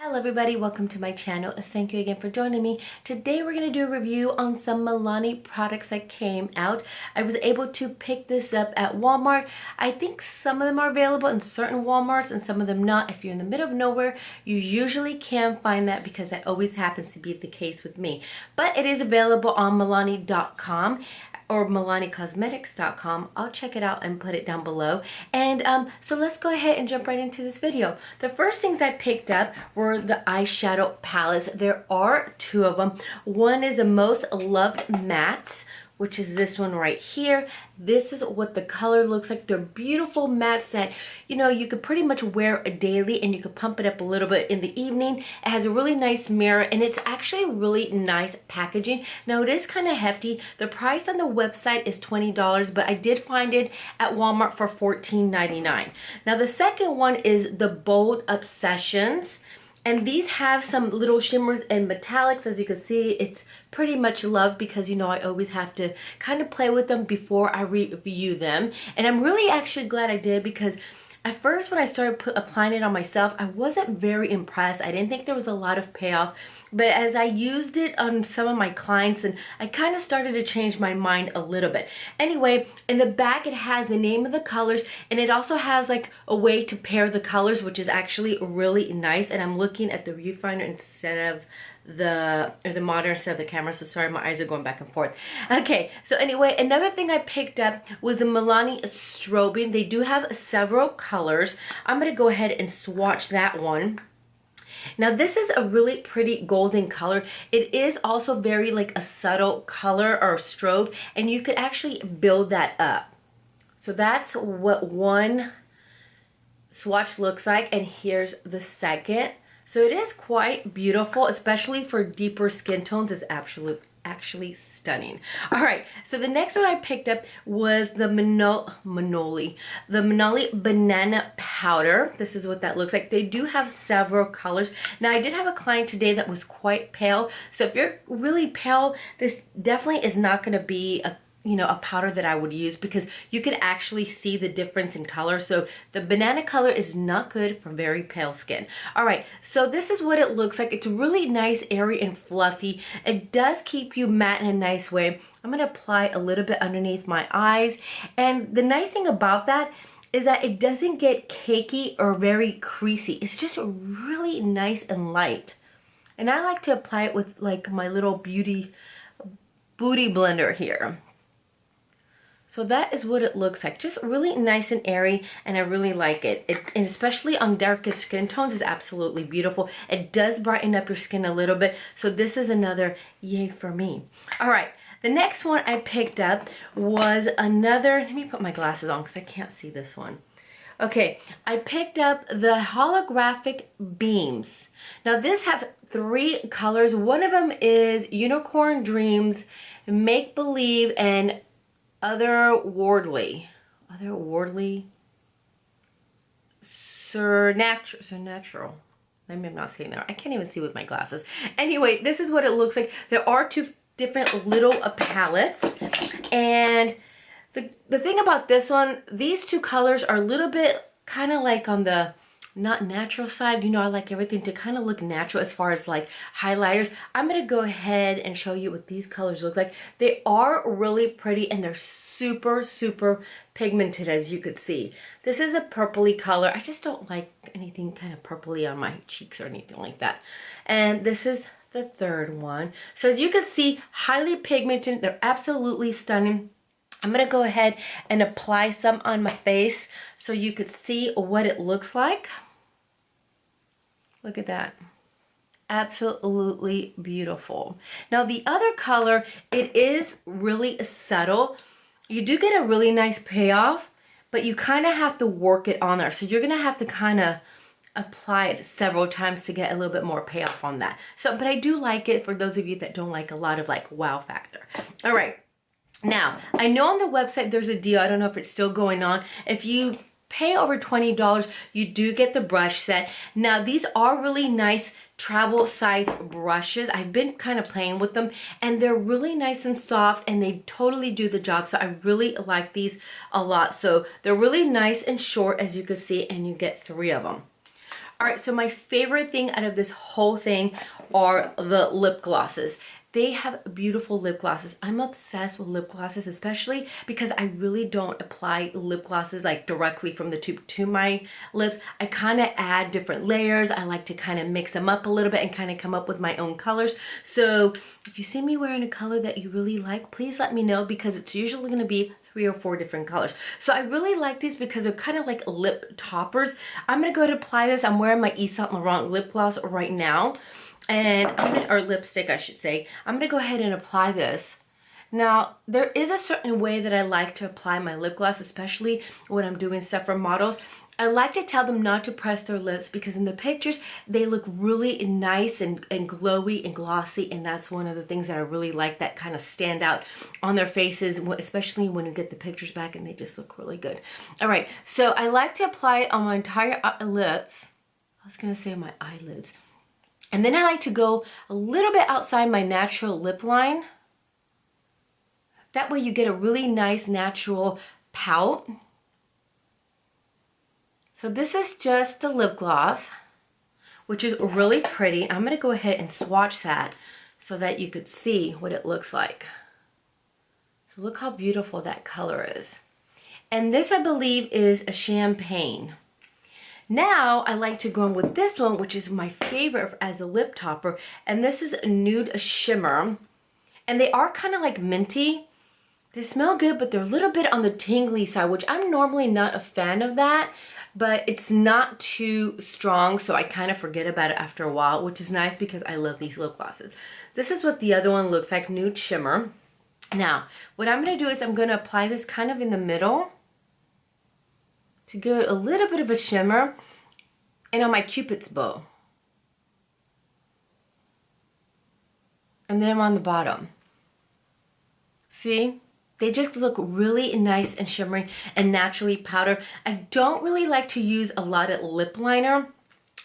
Hello everybody, welcome to my channel. Thank you again for joining me. Today we're going to do a review on some Milani products that came out. I was able to pick this up at Walmart. I think some of them are available in certain Walmarts and some of them not. If you're in the middle of nowhere, you usually can find that because that always happens to be the case with me. But it is available on Milani.com or MilaniCosmetics.com. I'll check it out and put it down below. And so let's go ahead and jump right into this video. The first things I picked up were the eyeshadow palettes. There are two of them. One is the Most Loved Mattes, which is this one right here. This is what the color looks like. They're beautiful mattes that, you know, you could pretty much wear daily and you could pump it up a little bit in the evening. It has a really nice mirror and it's actually really nice packaging. Now it is kind of hefty. The price on the website is $20, but I did find it at Walmart for $14.99. Now the second one is the Bold Obsessions. And these have some little shimmers and metallics. As you can see, it's pretty much loved because, you know, I always have to kind of play with them before I review them. And I'm really actually glad I did because at first when I started applying it on myself, I wasn't very impressed. I didn't think there was a lot of payoff. But as I used it on some of my clients, and I kind of started to change my mind a little bit. Anyway, in the back it has the name of the colors, and it also has like a way to pair the colors, which is actually really nice. And I'm looking at the viewfinder instead of the monitor instead of the camera, so sorry, my eyes are going back and forth. Okay, so anyway, another thing I picked up was the Milani Strobe. They do have several colors. I'm gonna go ahead and swatch that one. Now this is a really pretty golden color. It is also very like a subtle color or strobe, and you could actually build that up. So that's what one swatch looks like, and here's the second. So it is quite beautiful, especially for deeper skin tones. It's actually stunning. All right, so the next one I picked up was the Milani Banana Powder. This is what that looks like. They do have several colors. Now I did have a client today that was quite pale, so if you're really pale, this definitely is not going to be a powder that I would use because you could actually see the difference in color. So the banana color is not good for very pale skin. All right, so this is what it looks like. It's really nice, airy, and fluffy. It does keep you matte in a nice way. I'm gonna apply a little bit underneath my eyes. And the nice thing about that is that it doesn't get cakey or very creasy. It's just really nice and light. And I like to apply it with like my little booty blender here. So that is what it looks like. Just really nice and airy, and I really like it. And especially on darker skin tones, is absolutely beautiful. It does brighten up your skin a little bit. So this is another yay for me. All right, the next one I picked up was another, let me put my glasses on because I can't see this one. Okay, I picked up the holographic beams. Now this have three colors. One of them is Unicorn Dreams, Make Believe, and Otherworldly, Supernatural. Maybe I'm not saying that. I can't even see with my glasses. Anyway, this is what it looks like. There are two different little palettes, and the thing about this one, these two colors are a little bit kind of like on the not natural side. You know, I like everything to kind of look natural as far as like highlighters. I'm gonna go ahead and show you what these colors look like. They are really pretty and they're super pigmented, as you could see. This is a purpley color. I just don't like anything kind of purpley on my cheeks or anything like that. And this is the third one. So as you can see, highly pigmented. They're absolutely stunning. I'm gonna go ahead and apply some on my face so you could see what it looks like. Look at that. Absolutely beautiful. Now the other color, it is really subtle. You do get a really nice payoff, but you kind of have to work it on there. So you're gonna have to kind of apply it several times to get a little bit more payoff on that. So, but I do like it for those of you that don't like a lot of like wow factor. All right. Now, I know on the website there's a deal. I don't know if it's still going on. If you pay over $20, you do get the brush set. Now, these are really nice travel size brushes. I've been kind of playing with them, and they're really nice and soft, and they totally do the job. So I really like these a lot. So they're really nice and short, as you can see, and you get three of them. All right, so my favorite thing out of this whole thing are the lip glosses. They have beautiful lip glosses. I'm obsessed with lip glosses, especially because I really don't apply lip glosses like directly from the tube to my lips. I kind of add different layers. I like to kind of mix them up a little bit and kind of come up with my own colors. So if you see me wearing a color that you really like, please let me know, because it's usually going to be 3 or 4 different colors. So I really like these because they're kind of like lip toppers. I'm going to go ahead and apply this. I'm wearing my Yves Saint Laurent lip gloss right now. And or lipstick, I should say. I'm gonna go ahead and apply this. Now, there is a certain way that I like to apply my lip gloss, especially when I'm doing stuff for models. I like to tell them not to press their lips, because in the pictures, they look really nice and glowy and glossy, and that's one of the things that I really like that kind of stand out on their faces, especially when you get the pictures back and they just look really good. All right, so I like to apply it on my entire lips. I was gonna say my eyelids. And then I like to go a little bit outside my natural lip line. That way you get a really nice natural pout. So this is just the lip gloss, which is really pretty. I'm gonna go ahead and swatch that so that you could see what it looks like. So look how beautiful that color is. And this, I believe, is a champagne. Now I like to go in with this one, which is my favorite as a lip topper, and this is a nude shimmer, and they are kind of like minty. They smell good, but they're a little bit on the tingly side, which I'm normally not a fan of that, but it's not too strong, so I kind of forget about it after a while, which is nice because I love these lip glosses. This is what the other one looks like, nude shimmer. Now what I'm going to do is I'm going to apply this kind of in the middle to get a little bit of a shimmer, and on my Cupid's bow. And then on the bottom. See? They just look really nice and shimmery and naturally powdered. I don't really like to use a lot of lip liner.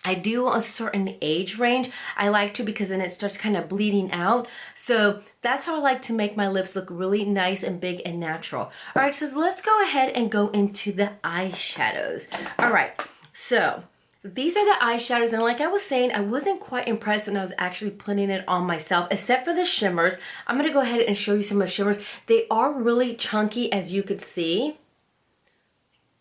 I do a certain age range. I like to, because then it starts kind of bleeding out. So that's how I like to make my lips look really nice and big and natural. All right, so let's go ahead and go into the eyeshadows. All right, so these are the eyeshadows, and like I was saying, I wasn't quite impressed when I was actually putting it on myself, except for the shimmers. I'm gonna go ahead and show you some of the shimmers. They are really chunky, as you could see.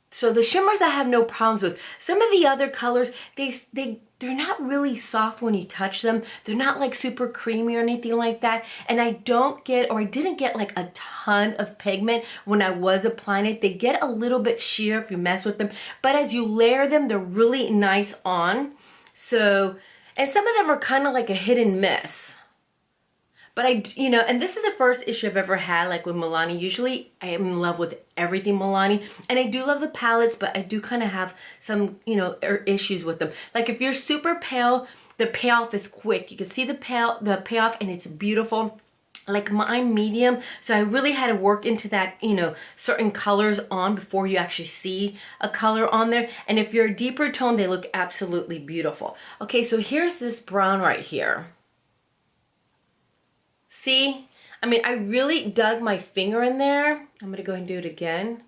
So the shimmers I have no problems with. Some of the other colors, they're not really soft when you touch them. They're not like super creamy or anything like that. And I didn't get like a ton of pigment when I was applying it. They get a little bit sheer if you mess with them. But as you layer them, they're really nice on. So, and some of them are kind of like a hit and miss. But and this is the first issue I've ever had, like with Milani. Usually I am in love with everything Milani. And I do love the palettes, but I do kind of have some, issues with them. Like if you're super pale, the payoff is quick. You can see the payoff, and it's beautiful. Like I'm medium, so I really had to work into that, certain colors on before you actually see a color on there. And if you're a deeper tone, they look absolutely beautiful. Okay, so here's this brown right here. See, I mean, I really dug my finger in there. I'm gonna go ahead and do it again.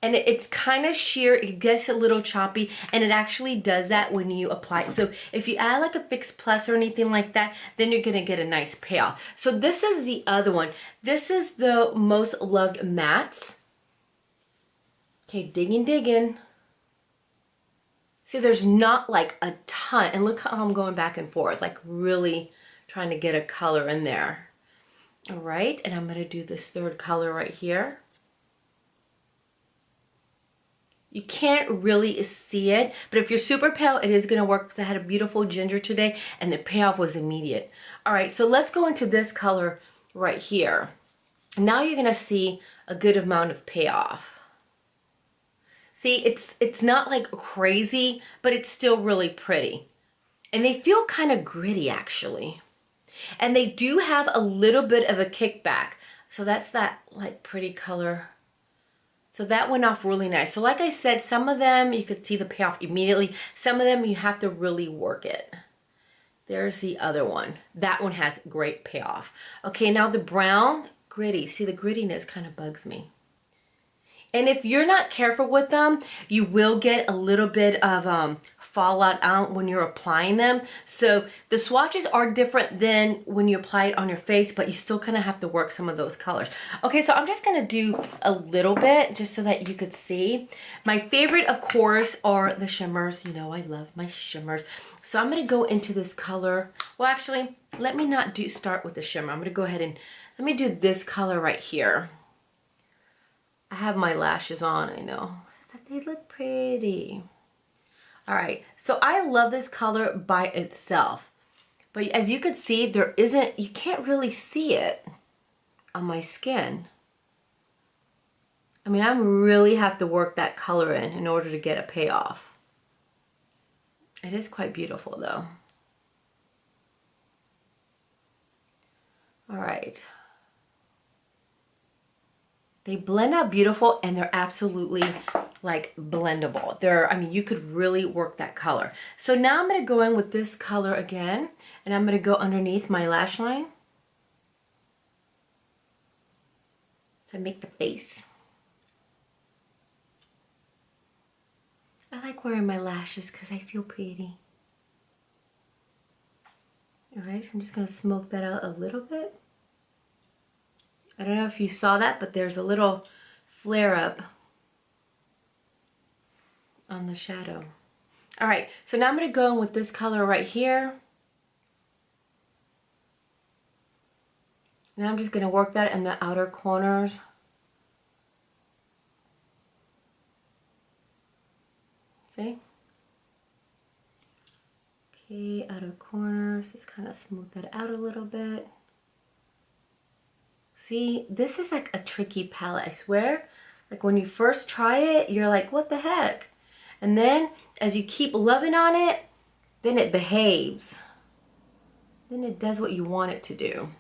And it's kind of sheer, it gets a little choppy, and it actually does that when you apply it. So if you add like a Fix Plus or anything like that, then you're gonna get a nice payoff. So this is the other one. This is the Most Loved Mattes. Okay, digging. See, there's not like a ton, and look how I'm going back and forth, like really trying to get a color in there. All right, and I'm gonna do this third color right here. You can't really see it, but if you're super pale, it is gonna work, because I had a beautiful ginger today and the payoff was immediate. All right, so let's go into this color right here. Now you're gonna see a good amount of payoff. See, it's not like crazy, but it's still really pretty. And they feel kind of gritty actually. And they do have a little bit of a kickback. So that's that like pretty color. So that went off really nice. So like I said, some of them you could see the payoff immediately. Some of them you have to really work it. There's the other one. That one has great payoff. Okay, now the brown, gritty. See, the grittiness kind of bugs me. And if you're not careful with them, you will get a little bit of fallout out when you're applying them. So the swatches are different than when you apply it on your face, but you still kind of have to work some of those colors. Okay, so I'm just gonna do a little bit just so that you could see. My favorite, of course, are the shimmers. You know, I love my shimmers. So I'm gonna go into this color. Well, actually, let me not start with the shimmer. I'm gonna go ahead and let me do this color right here. I have my lashes on, I know. They look pretty. All right, so I love this color by itself. But as you can see, you can't really see it on my skin. I mean, I really have to work that color in order to get a payoff. It is quite beautiful though. All right. They blend out beautiful and they're absolutely like blendable. I mean, you could really work that color. So now I'm gonna go in with this color again and I'm gonna go underneath my lash line to make the face. I like wearing my lashes because I feel pretty. All right, so I'm just gonna smoke that out a little bit. I don't know if you saw that, but there's a little flare up on the shadow. All right, so now I'm gonna go in with this color right here. Now I'm just gonna work that in the outer corners. See? Okay, outer corners, just kind of smooth that out a little bit. See, this is like a tricky palette, I swear. Like when you first try it, you're like, what the heck? And then as you keep loving on it, then it behaves. Then it does what you want it to do.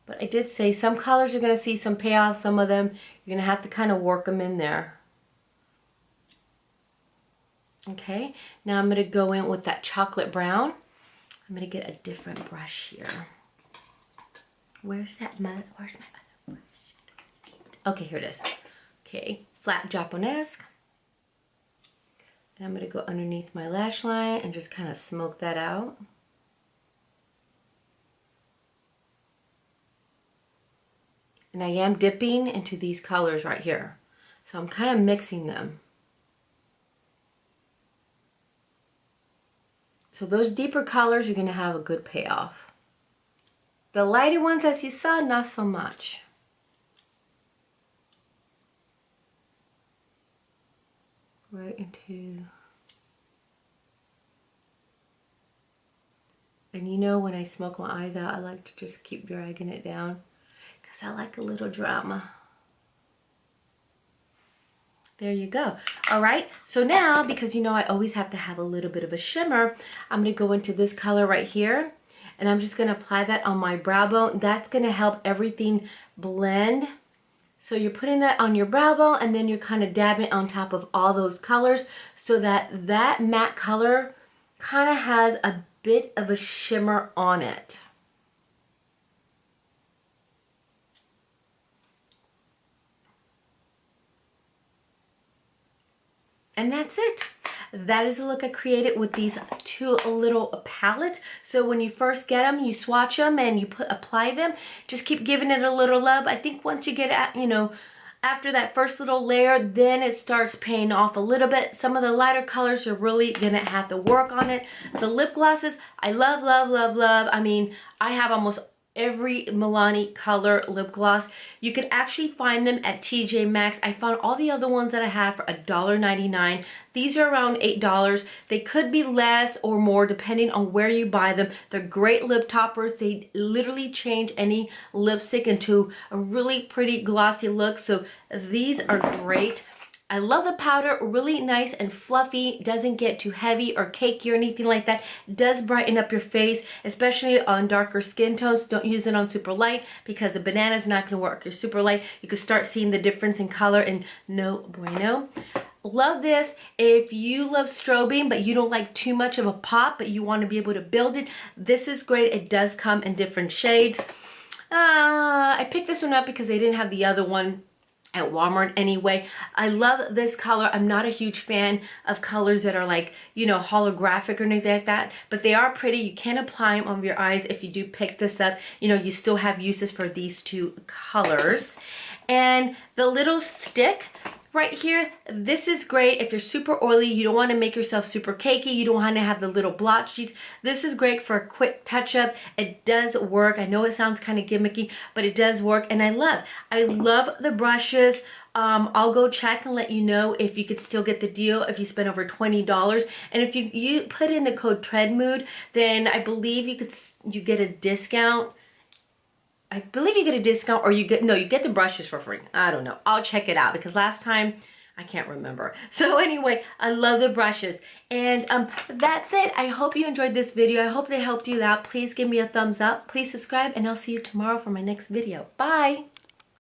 But I did say some colors you're gonna see some payoff, some of them you're gonna have to kind of work them in there. Okay, now I'm gonna go in with that chocolate brown. I'm gonna get a different brush here. Where's my other brush? Okay, here it is. Okay, flat Japonesque. And I'm gonna go underneath my lash line and just kind of smoke that out. And I am dipping into these colors right here. So I'm kind of mixing them. So those deeper colors, you're gonna have a good payoff. The lighter ones, as you saw, not so much. Right into... And you know when I smoke my eyes out, I like to just keep dragging it down because I like a little drama. There you go. All right, so now, because you know I always have to have a little bit of a shimmer, I'm gonna go into this color right here. And I'm just gonna apply that on my brow bone. That's gonna help everything blend. So you're putting that on your brow bone and then you're kind of dabbing on top of all those colors so that that matte color kind of has a bit of a shimmer on it. And that's it. That is the look I created with these two little palettes. So when you first get them, you swatch them and you apply them. Just keep giving it a little love. I think once you get at, you know, after that first little layer, then it starts paying off a little bit. Some of the lighter colors, you're really gonna have to work on it. The lip glosses, I love, love, love, love. I mean, I have almost every Milani color lip gloss. You could actually find them at TJ Maxx. I found all the other ones that I have for $1.99. These are around $8. They could be less or more depending on where you buy them. They're great lip toppers. They literally change any lipstick into a really pretty glossy look. So these are great. I love the powder, really nice and fluffy, doesn't get too heavy or cakey or anything like that. Does brighten up your face, especially on darker skin tones. Don't use it on super light because the banana is not gonna work. You're super light, you can start seeing the difference in color and no bueno. Love this. If you love strobing but you don't like too much of a pop but you want to be able to build it, this is great. It does come in different shades. I picked this one up because they didn't have the other one at Walmart anyway. I love this color. I'm not a huge fan of colors that are like, you know, holographic or anything like that, but they are pretty. You can apply them on your eyes if you do pick this up. You know, you still have uses for these two colors. And the little stick right here, this is great if you're super oily, you don't want to make yourself super cakey, you don't want to have the little blotch sheets. This is great for a quick touch-up. It does work. I know it sounds kind of gimmicky, but it does work, and I love the brushes. I'll go check and let you know if you could still get the deal if you spend over $20. And if you put in the code TREADMOOD, then I believe you get a discount. I believe you get a discount, or you get the brushes for free. I don't know. I'll check it out because last time I can't remember. So anyway, I love the brushes. And that's it. I hope you enjoyed this video. I hope they helped you out. Please give me a thumbs up. Please subscribe, and I'll see you tomorrow for my next video. Bye.